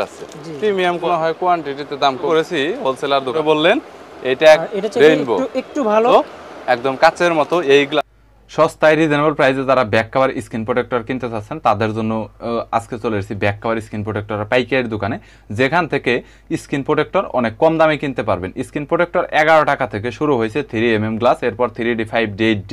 আছে প্রিমিয়াম কোন হয় কোয়ান্টিটিতে দাম করেছি হোলসেলার দোকানে বললেন এটা রেইনবো একটু ভালো একদম কাচের মতো এই সস্তায় রিজনেবল প্রাইসে যারা ব্যাক কভার স্ক্রিন প্রোটেক্টর কিনতে চাচ্ছেন তাদের জন্য আজকে চলে এসেছি ব্যাক কভার স্ক্রিন প্রোটেক্টর পাইকারি দোকানে, যেখান থেকে স্ক্রিন প্রোটেক্টর অনেক কম দামে কিনতে পারবেন। স্ক্রিন প্রোটেক্টর 11 টাকা থেকে শুরু হয়েছে 3mm গ্লাস, এরপর 3D 5D 8D,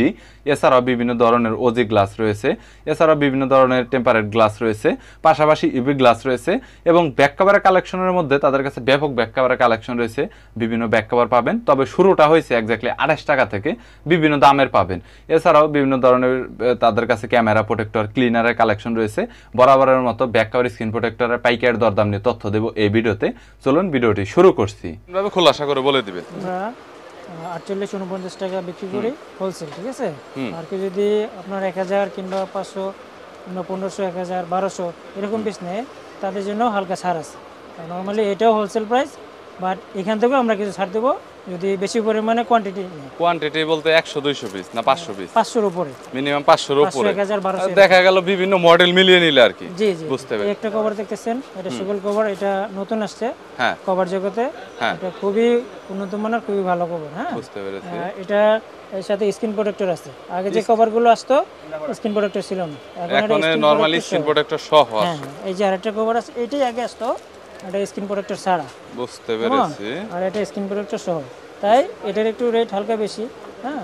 এছাড়াও বিভিন্ন ধরনের ওজি গ্লাস রয়েছে, এছাড়াও বিভিন্ন ধরনের টেম্পারেট গ্লাস রয়েছে, পাশাপাশি ইউভি গ্লাস রয়েছে এবং ব্যাক কভারের কালেকশনের মধ্যে তাদের কাছে ব্যাপক ব্যাক কভারের কালেকশন রয়েছে। বিভিন্ন ব্যাক কভার পাবেন, তবে শুরুটা হয়েছে এক্স্যাক্টলি 28 টাকা থেকে, বিভিন্ন দামের পাবেন। এছাড়াও বিভিন্ন ধরনের তাদের কাছে ক্যামেরা প্রোটেক্টর ক্লিনারের কালেকশন রয়েছে। বরাবরের মতো ব্যাক কভার স্ক্রিন প্রোটেক্টরের পাইকারি দরদাম নিয়ে তথ্য দেব এই ভিডিওতে। চলুন ভিডিওটি শুরু করছি। কিভাবে খোলাসা করে বলে দিবেন। আমরা 48-49 টাকা বিক্রি করি হোলসেল, ঠিক আছে? আর কি যদি আপনার 1000 কিংবা 500 কিংবা 1500 1000 1200 এরকম পিস নেয় তাদের জন্য হালকা ছাড় আছে। নরমালি এটাও হোলসেল প্রাইস, বাট এখান থেকেও আমরা কিছু ছাড় দেবো যদি বেশি পরিমাণে কোয়ান্টিটি বলতে 100-200 পিস না 500 পিস? 500 এর উপরে, মিনিমাম 500 এর উপরে, 1000 1200 দেখা গেল বিভিন্ন মডেল মিলিয়ে নিলে আর কি। জি জি, বুঝতে পেরেছি। একটা কভার দেখতেছেন, এটা সুগল কভার, এটা নতুন আসছে হ্যাঁ কভার জগতে। এটা খুবই উন্নত মানের, খুবই ভালো কভার। হ্যাঁ বুঝতে পেরেছি। এটা এর সাথে স্ক্রিন প্রোটেক্টর আছে। আগে যে কভারগুলো আসতো স্ক্রিন প্রোটেক্টর ছিল না, এখন নরমালি স্ক্রিন প্রোটেক্টর সহ আছে। হ্যাঁ, এই যে আরেকটা কভার আছে, এটাই আগে আসতো, এটা স্ক্রিন প্রোটেক্টর ছাড়া। বুঝতে পেরেছি। আর এটা স্ক্রিন প্রোটেক্টর সহ, তাই এটার একটু রেট হালকা বেশি। হ্যাঁ,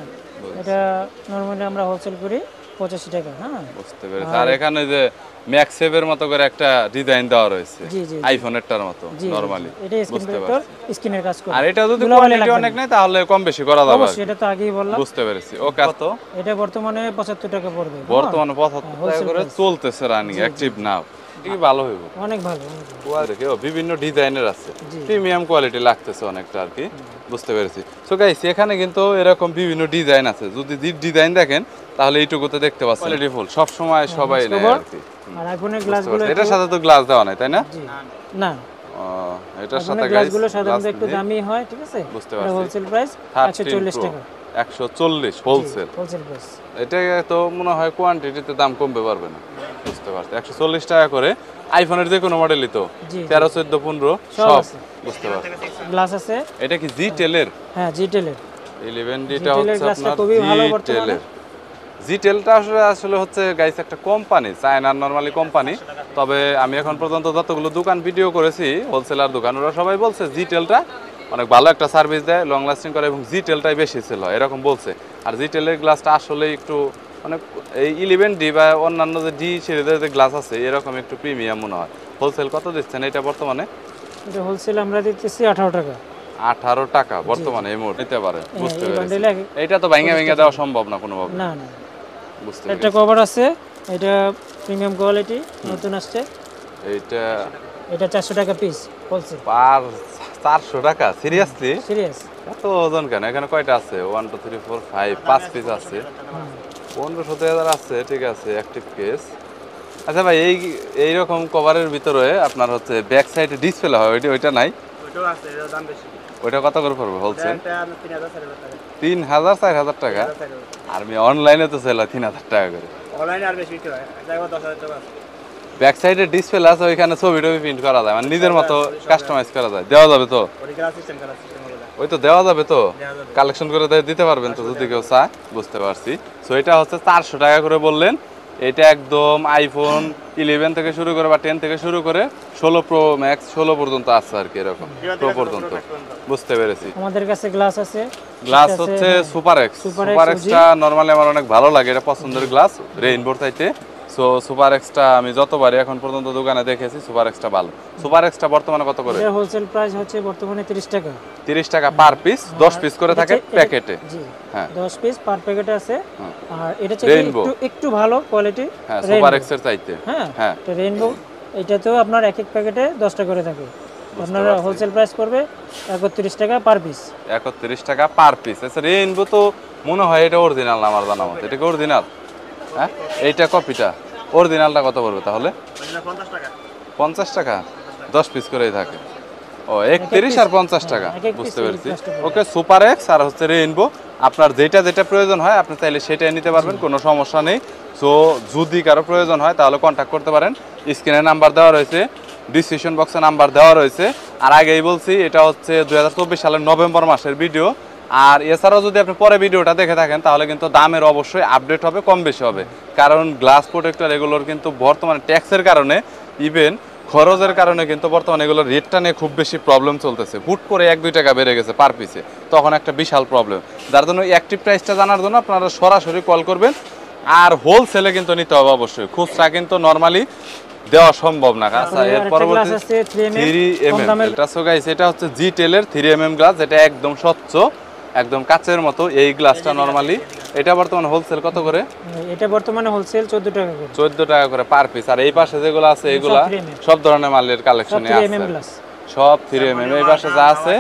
এটা নরমালি আমরা হোলসেল করি 85 টাকা। হ্যাঁ বুঝতে পেরেছি। আর এখানে যে ম্যাক্সেভের মতো করে একটা ডিজাইন দেওয়া রয়েছে আইফোনেরটার মতো নরমালি, এটা স্ক্রিন প্রোটেক্টর স্ক্রিনের কাজ করে। আর এটা যদি কোয়ালিটি অনেক নাই তাহলে কম বেশি করা যাবে। অবশ্যই, এটা তো আগেই বললাম। বুঝতে পেরেছি। ওকে, কত এটা বর্তমানে 75 টাকা পড়বে। বর্তমানে 75 টাকা করে চলতেছে রানিং অ্যাকটিভ নাও। কি ভালো হইব, অনেক ভালো। কোয়ালিটি বিভিন্ন ডিজাইনের আছে, প্রিমিয়াম কোয়ালিটি লাগতেছে অনেকটা আর কি। বুঝতে পেরেছি। সো গাইস, এখানে কিন্তু এরকম বিভিন্ন ডিজাইন আছে, যদি ডিজাইন দেখেন তাহলে এইটুকুতে দেখতে পাচ্ছেন কোয়ালিটি ফুল সব সময় সবাই নেয় আর কি। আর আইফোনের গ্লাসগুলো এটার সাথে তো গ্লাস দেওয়া নাই, তাই না? না, এটার সাথে গ্লাসগুলো সাধারণত একটু দামি হয়, ঠিক আছে? বুঝতে পারছি। হোলসেল প্রাইস 140 টাকা। 140 হোলসেল প্রাইস। এটা তো মনে হয় কোয়ান্টিটিতে দাম কমবে পারবে না। বুঝতে পারছি। 140 টাকা করে আইফোনের যে কোনো মডেলই তো 13 14 15 সব। বুঝতে পারছি। গ্লাস আছে। এটা কি জিটেল এর? হ্যাঁ, জিটেল এর 11D টা হচ্ছে আপনার খুবই ভালো বর্তমানে। জিটেলটা আসলে হচ্ছে গাইস একটা কোম্পানি, চায়নার নরমালি কোম্পানি। তবে আমি এখন পর্যন্ত যতগুলো দোকান ভিডিও করেছি হোলসেলার দোকান, ওরা সবাই বলছে জিটেলটা অনেক ভালো একটা সার্ভিস দেয়, লং লাস্টিং করে এবং জিটেলটাই বেশি সেল হয় এরকম বলছে। আর জিটেলের গ্লাসটা আসলে একটু মানে এই 11D বা অন্যান্য যে ডি সিরিজের যে গ্লাস আছে এরকম একটু প্রিমিয়াম মনে হয়। হোলসেল কত দিচ্ছেন এটা বর্তমানে? এটা হোলসেল আমরা দিতেছি 18 টাকা। 18 টাকা বর্তমানে এই মোট নিতে পারে। বুঝতে পেরেছি। এটা তো ভাঙা দেওয়া সম্ভব না কোনোভাবে। না না, বুঝতে পেরেছি। একটা কভার আছে, এটা প্রিমিয়াম কোয়ালিটি, নতুন আসছে। এটা 400 টাকা পিস হোলসেল। পার 400 টাকা? সিরিয়াসলি? সিরিয়াস। এত ওজন কেন? এখানে কয়টা আছে? 1 2 3 4 5 5 পিস আছে। 15-17,000 আছে, ঠিক আছে, অ্যাক্টিভ কেস। আচ্ছা ভাই, এই রকম কভারের ভিতরে আপনার হচ্ছে ব্যাক সাইডে ডিসপ্লে হয়, ওইটা নাই? ওইটাও আছে, এর দাম বেশি। ওইটা কত করে পড়বে হোলসেল? এটা 3000-4000 টাকা। 3000-4000 টাকা? আর আমি অনলাইনে তো সেল হয় 3000 টাকা করে। অনলাইনে আর বেশি বিক্রি হয়, জায়গা 10000 টাকা। ব্যাক সাইডে ডিসপ্লে আছে, ওইখানে ছবি প্রিন্ট করা যায়, মানে নিজের মতো কাস্টমাইজ করা যায়। দেওয়া যাবে তো? সিস্টেম হলো। ওই তো দেওয়া যাবে তো, কালেকশন করে দিতে পারবেন তো যদি কেউ চায়। বুঝতে পারছি। সো এটা হচ্ছে 400 টাকা করে বললেন। এটা একদম আইফোন 11 থেকে শুরু করে বা 10 থেকে শুরু করে 16 প্রো ম্যাক্স 16 পর্যন্ত আছে আর কি, এরকম প্রো পর্যন্ত। বুঝতে পেরেছি। আমাদের কাছে গ্লাস আছে, গ্লাস হচ্ছে সুপার এক্সটা নরমালি আমার অনেক ভালো লাগে, এটা পছন্দের গ্লাস রেইনবোর চাইতে। সো সুপার এক্সটা আমি যতবারই এখন পর্যন্ত দোকানে দেখেছি সুপার এক্সটা ভালো। সুপার এক্সটা বর্তমানে কত করে? এর হোলসেল প্রাইস হচ্ছে বর্তমানে 30 টাকা। 30 টাকা পার পিস, 10 পিস করে থাকে প্যাকেটে। জি হ্যাঁ, 10 পিস পার প্যাকেটে আছে। আর এটা হচ্ছে একটু ভালো কোয়ালিটি। হ্যাঁ, সুপার এক্সের চাইতে। হ্যাঁ, এটা রেইনবো, এটাতেও আপনার এক এক প্যাকেটে 10 টাকা করে থাকে। আপনার হোলসেল প্রাইস পড়বে 31 টাকা পার পিস। 31 টাকা পার পিস। আচ্ছা, রেইনবো তো মনে হয় এটা অরিজিনাল না আমার জানা মতে। এটা কি অরিজিনাল? হ্যাঁ, এইটা কপিটা। অরিজিনালটা কত পড়বে তাহলে? 50 টাকা। 50 টাকা 10 পিস করেই থাকে। ও 31 আর 50 টাকা। বুঝতে পেরেছি। ওকে, সুপার এক্স আর হচ্ছে রেইনবো, আপনার যেটা প্রয়োজন হয় আপনি চাইলে সেটাই নিতে পারবেন, কোনো সমস্যা নেই। সো যদি কারো প্রয়োজন হয় তাহলে কন্ট্যাক্ট করতে পারেন। স্ক্রিনে নাম্বার দেওয়া রয়েছে, ডিসক্রিপশন বক্সে নাম্বার দেওয়া রয়েছে। আর আগেই বলছি এটা হচ্ছে 2024 সালের নভেম্বর মাসের ভিডিও। আর এছাড়াও যদি আপনি পরে ভিডিওটা দেখে থাকেন তাহলে কিন্তু দামের অবশ্যই আপডেট হবে, কম বেশি হবে, কারণ গ্লাস প্রোটেক্টর এগুলোর কিন্তু বর্তমানে ট্যাক্সের কারণে ইভেন খরচের কারণে কিন্তু বর্তমানে এগুলোর রেটটা নিয়ে খুব বেশি প্রবলেম চলতেছে। হুট করে 1-2 টাকা বেড়ে গেছে পার পিসে, তখন একটা বিশাল প্রবলেম। যার জন্য অ্যাক্টিভ প্রাইসটা জানার জন্য আপনারা সরাসরি কল করবেন। আর হোলসেলে কিন্তু নিতে হবে অবশ্যই, খুচরা কিন্তু নরমালি দেওয়া সম্ভব না। আচ্ছা, এর পরবর্তী 3mm এটা সো গাইস, এটা হচ্ছে জিটেলের 3mm গ্লাস, যেটা একদম স্বচ্ছ, একদম কাচের মতো। এই গ্লাসটা নরমালি এটা বর্তমানে হোলসেল কত করে? এটা বর্তমানে হোলসেল 14 টাকা করে। 14 টাকা করে পার পিস। আর এই পাশে যেগুলো আছে এগুলা সব ধরনের মালের কালেকশনে আছে, সব 3mm। এই পাশে যা আছে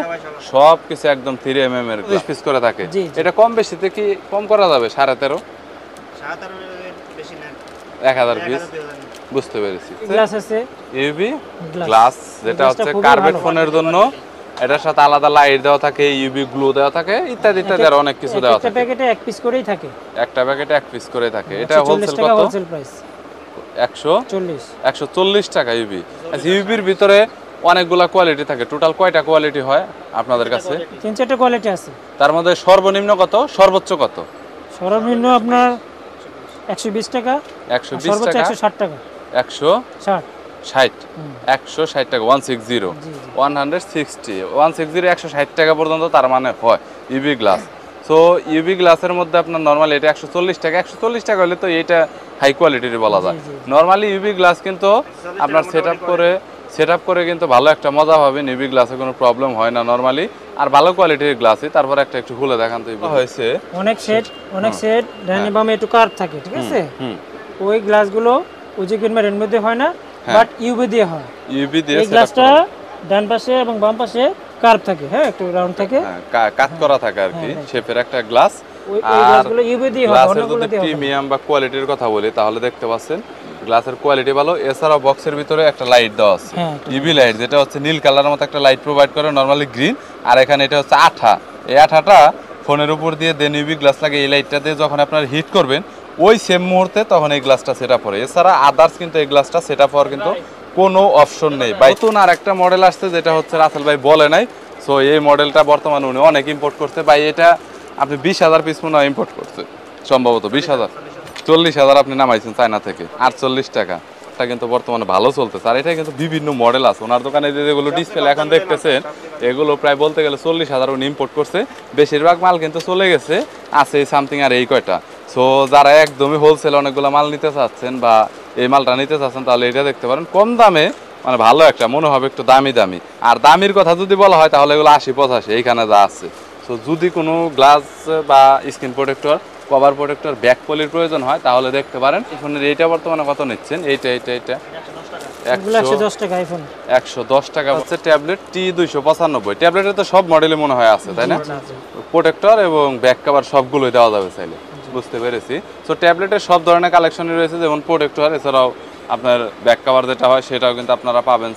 সব কিছু একদম 3mm এর 20 পিস করে থাকে। এটা কম বেশিতে কি কম করা যাবে? 13.5 বেশি না, 1000 পিস, বুঝতে পেরেছি। গ্লাস আছে ইউভি গ্লাস, যেটা হচ্ছে কার্বেট ফোনের জন্য। এটার সাথে আলাদা লাইট দেওয়া থাকে, ইউভি গ্লু দেওয়া থাকে, ইত্যাদি ইত্যাদি আর অনেক কিছু দেওয়া থাকে। একটা প্যাকেটে এক পিস করেই থাকে, একটা প্যাকেটে এক পিস করে থাকে। এটা হোলসেল কত? হোলসেল প্রাইস 140 টাকা ইউভি। আচ্ছা, ইউভির ভিতরে অনেকগুলা কোয়ালিটি থাকে, টোটাল কয়টা কোয়ালিটি হয় আপনাদের কাছে? 3-4টা কোয়ালিটি আছে। তার মধ্যে সর্বনিম্ন কত, সর্বোচ্চ কত? সর্বনিম্ন আপনার 120 টাকা, 120 টাকা, 160 টাকা, 160 160 টাকা, 160 160 টাকা পর্যন্ত তার মানে হয় ইউভি গ্লাস। সো ইউভি গ্লাসের মধ্যে আপনার নরমালি এটা 140 টাকা। 140 টাকা হলে তো এটা হাই কোয়ালিটির বলা যায়। নরমালি ইউভি গ্লাস কিন্তু আপনার সেটআপ করে কিন্তু ভালো একটা মজা পাবেন। ইউভি গ্লাসে কোনো প্রবলেম হয় না নরমালি, আর ভালো কোয়ালিটির গ্লাসই। তারপর একটা একটু খুলে দেখান তো। হয়েছে অনেক সেট ডাইনি বামে একটু কার্ভ থাকে, ঠিক আছে? ওই গ্লাসগুলো ওই যে গ্রিনমের মধ্যে হয় না, বাট ইউভি দিয়ে হয়। ইউভি দিয়ে এই গ্লাসটা ডান পাশে এবং বাম পাশে কার্ভ থাকে, হ্যাঁ, একটু রাউন্ড থাকে, কাট করা থাকে আর কি, শেপের একটা গ্লাস। ওই গ্লাসগুলো ইউভি দিয়ে হয়। গ্লাসের যদি প্রিমিয়াম বা কোয়ালিটির কথা বলি তাহলে দেখতে পাচ্ছেন গ্লাসের কোয়ালিটি ভালো। এছাড়াও বক্সের ভিতরে একটা লাইট দেওয়া আছে, ইউভি লাইট, যেটা হচ্ছে নীল কালারের মতো একটা লাইট প্রোভাইড করে, নরমালি গ্রিন। আর এখানে এটা হচ্ছে আঠা, এই আঠাটা ফোনের উপর দিয়ে দেন ইউভি গ্লাস লাগে। এই লাইটটা দিয়ে যখন আপনারা হিট করবেন ওই সেম মুহূর্তে তখন এই গ্লাসটা সেট আপ হয়। এছাড়া আদার্স কিন্তু এই গ্লাসটা সেট আপ হওয়ার কিন্তু কোনো অপশন নেই। নতুন আর একটা মডেল আসছে যেটা হচ্ছে রাসেল ভাই বলে নাই। সো এই মডেলটা বর্তমানে উনি অনেক ইম্পোর্ট করতে, ভাই এটা আপনি 20,000 পিস মনে হয় ইম্পোর্ট করছে সম্ভবত, 20,000 40,000 আপনি নামাইছেন চায়না থেকে। 48 টাকা এটা কিন্তু বর্তমানে ভালো চলতেছে। আর এটা কিন্তু বিভিন্ন মডেল আছে ওনার দোকানে, যেগুলো ডিসপ্লে এখন দেখতেছেন এগুলো প্রায় বলতে গেলে 40,000 উনি ইম্পোর্ট করছে। বেশিরভাগ মাল কিন্তু চলে গেছে, আছে সামথিং আর এই কয়টা। সো যারা একদমই হোলসেল অনেকগুলো মাল নিতে চাচ্ছেন বা এই মালটা নিতে চাচ্ছেন তাহলে এটা দেখতে পারেন, কম দামে, মানে ভালো একটা মনে হবে, একটু দামি। আর দামির কথা যদি বলা হয় তাহলে এগুলো 80-85 এইখানে যা আছে। সো যদি কোনো গ্লাস বা screen protector, cover protector, back পলির প্রয়োজন হয় তাহলে দেখতে পারেন। ফোনের এইটা বর্তমানে কত নিচ্ছেন? এইটা 110 টাকা আইফোন, 110 টাকা হচ্ছে। ট্যাবলেট T295, ট্যাবলেটের তো সব মডেলই মনে হয় আছে, তাই না? প্রোটেক্টর এবং ব্যাক কভার সবগুলোই দেওয়া যাবে চাইলে, বুঝতে পেরেছি। সো ট্যাবলেটের সব ধরনের কালেকশনই রয়েছে, যেমন প্রোটেক্টর, এছাড়াও আপনার ব্যাক কভার যেটা হয় সেটাও কিন্তু আপনারা পাবেন।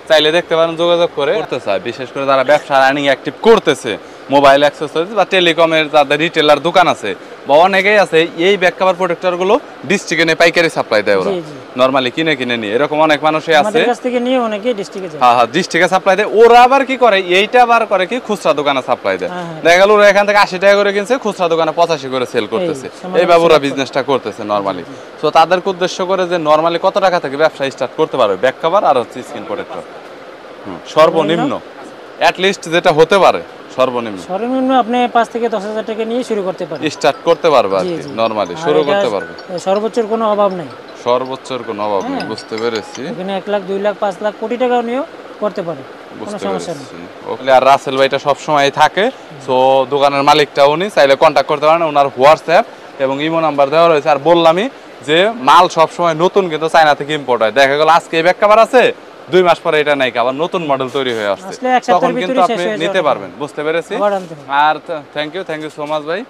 চাইলে দেখতে পারেন, যোগাযোগ করে করতে চায়, বিশেষ করে যারা ব্যবসা রানিং অ্যাক্টিভ করতেছে, মোবাইল অ্যাক্সেসরিজ বা টেলিকমের যাদের রিটেলার দোকান আছে বা অনেকেই আছে, এই ব্যাক কভার প্রোটেক্টরগুলো ডিস্ট্রিক্টে নিয়ে পাইকারি সাপ্লাই দেয় ওরা, নরমালি কিনে নিয়ে। এরকম অনেক মানুষই আছে, আমাদের কাছ থেকে নিয়ে অনেকেই ডিস্ট্রিক্টে যায়। হ্যাঁ, ডিস্ট্রিক্টে সাপ্লাই দেয়। ওরা আবার কি করে, এইটা আবার করে কি খুচরা দোকানে সাপ্লাই দেয়। দেখা গেল ওরা এখান থেকে 80 টাকা করে কিনছে, খুচরা দোকানে 85 করে সেল করতেছে। এইভাবে ওরা বিজনেসটা করতেছে নরমালি। সো তাদেরকে উদ্দেশ্য করে যে নরমালি কত টাকা থেকে ব্যবসা স্টার্ট করতে পারবে ব্যাক কভার আর হচ্ছে স্ক্রিন প্রোটেক্টর, সর্বনিম্ন অ্যাটলিস্ট যেটা হতে পারে সর্বনিম্ন আপনি 5 থেকে 10,000 টাকা নিয়ে শুরু করতে পারেন, স্টার্ট করতে পারবে আর কি, নরমালি শুরু করতে পারবে। সর্বোচ্চের কোনো অভাব নেই, বুঝতে পেরেছি। এখানে 1 লাখ 2 লাখ 5 লাখ কোটি টাকাও নিয়েও করতে পারে, কোনো সমস্যা নেই। ওকে, আর রাসেল ভাইটা সব সময় থাকে। সো দোকানের মালিকটা উনি, চাইলে কন্টাক্ট করতে পারেন। ওনার হোয়াটসঅ্যাপ এবং ইমো নাম্বার দেওয়া রয়েছে। আর বললামই যে মাল সব সময় নতুন কিন্তু চায়না থেকে ইম্পোর্ট হয়। দেখা গেল আজকে এই ব্যাক কভার আছে, 2 মাস পরে এটা নাই, আবার নতুন মডেল তৈরি হয়ে আসছে, তখন কিন্তু আপনি নিতে পারবেন, বুঝতে পেরেছি। আর থ্যাংক ইউ সো মাচ ভাই।